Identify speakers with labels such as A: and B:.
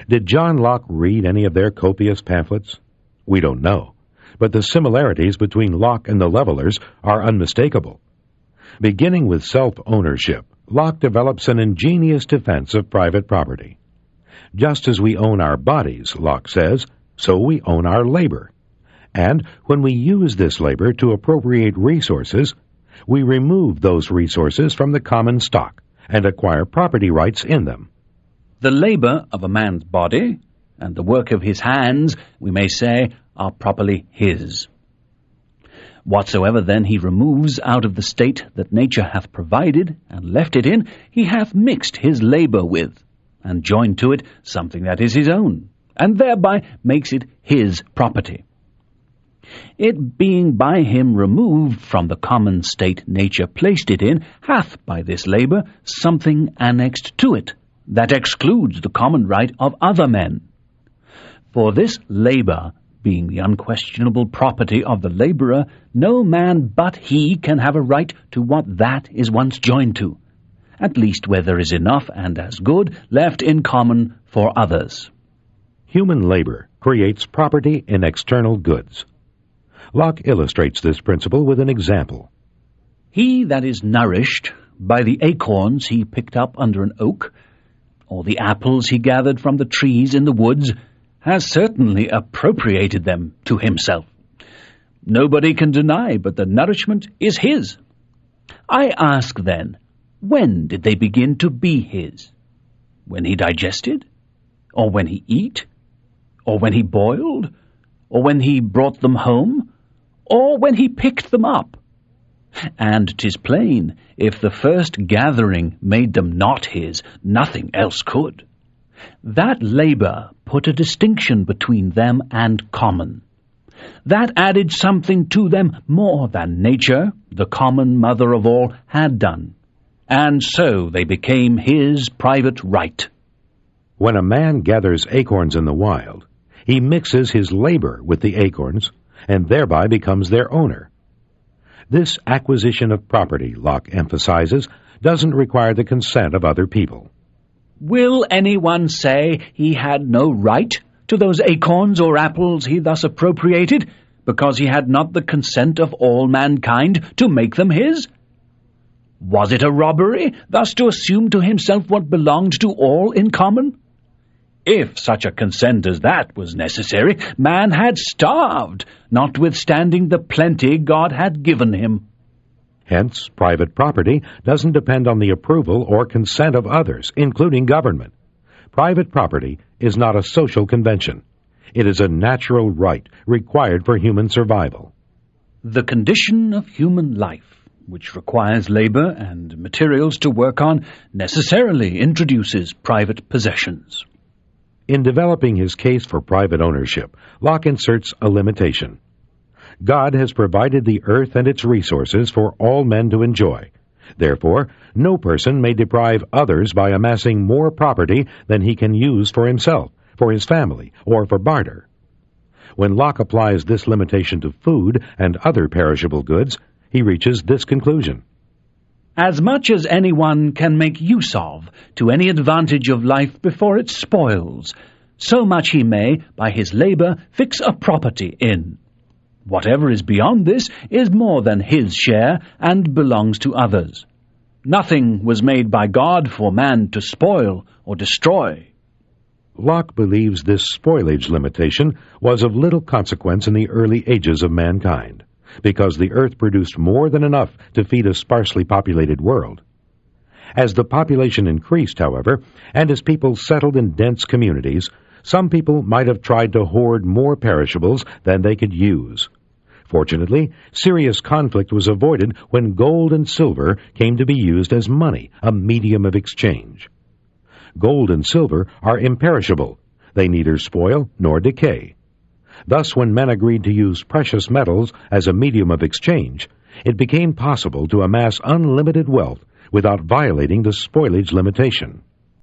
A: Did John Locke read any of their copious pamphlets? We don't know, but the similarities between Locke and the Levelers are unmistakable. Beginning with self-ownership, Locke develops an ingenious defense of private property. Just as we own our bodies, Locke says, so we own our labor. And when we use this labor to appropriate resources, we remove those resources from the common stock and acquire property rights in them.
B: The labor of a man's body and the work of his hands, we may say, are properly his. Whatsoever then he removes out of the state that nature hath provided and left it in, he hath mixed his labor with, and joined to it something that is his own, and thereby makes it his property. It being by him removed from the common state nature placed it in, hath by this labor something annexed to it, that excludes the common right of other men. For this labor, being the unquestionable property of the laborer, no man but he can have a right to what that is once joined to, at least where there is enough and as good left in common for others.
A: Human labor creates property in external goods. Locke illustrates this principle with an example.
B: He that is nourished by the acorns he picked up under an oak, or the apples he gathered from the trees in the woods, has certainly appropriated them to himself. Nobody can deny but the nourishment is his. I ask then, when did they begin to be his? When he digested? Or when he eat? Or when he boiled? Or when he brought them home? Or when he picked them up? And 'tis plain, if the first gathering made them not his, nothing else could. That labor put a distinction between them and common. That added something to them more than nature, the common mother of all, had done. And so they became his private right.
A: When a man gathers acorns in the wild, he mixes his labor with the acorns, and thereby becomes their owner. This acquisition of property, Locke emphasizes, doesn't require the consent of other people.
B: Will anyone say he had no right to those acorns or apples he thus appropriated, because he had not the consent of all mankind to make them his? Was it a robbery thus to assume to himself what belonged to all in common? If such a consent as that was necessary, man had starved, notwithstanding the plenty God had given him.
A: Hence, private property doesn't depend on the approval or consent of others, including government. Private property is not a social convention. It is a natural right required for human survival.
B: The condition of human life, which requires labor and materials to work on, necessarily introduces private possessions.
A: In developing his case for private ownership, Locke inserts a limitation. God has provided the earth and its resources for all men to enjoy. Therefore, no person may deprive others by amassing more property than he can use for himself, for his family, or for barter. When Locke applies this limitation to food and other perishable goods, he reaches this conclusion.
B: As much as anyone can make use of to any advantage of life before it spoils, so much he may, by his labor, fix a property in. Whatever is beyond this is more than his share and belongs to others. Nothing was made by God for man to spoil or destroy.
A: Locke believes this spoilage limitation was of little consequence in the early ages of mankind, because the earth produced more than enough to feed a sparsely populated world. As the population increased, however, and as people settled in dense communities, some people might have tried to hoard more perishables than they could use. Fortunately, serious conflict was avoided when gold and silver came to be used as money, a medium of exchange. Gold and silver are imperishable. They neither spoil nor decay. Thus, when men agreed to use precious metals as a medium of exchange, it became possible to amass unlimited wealth without violating the spoilage limitation.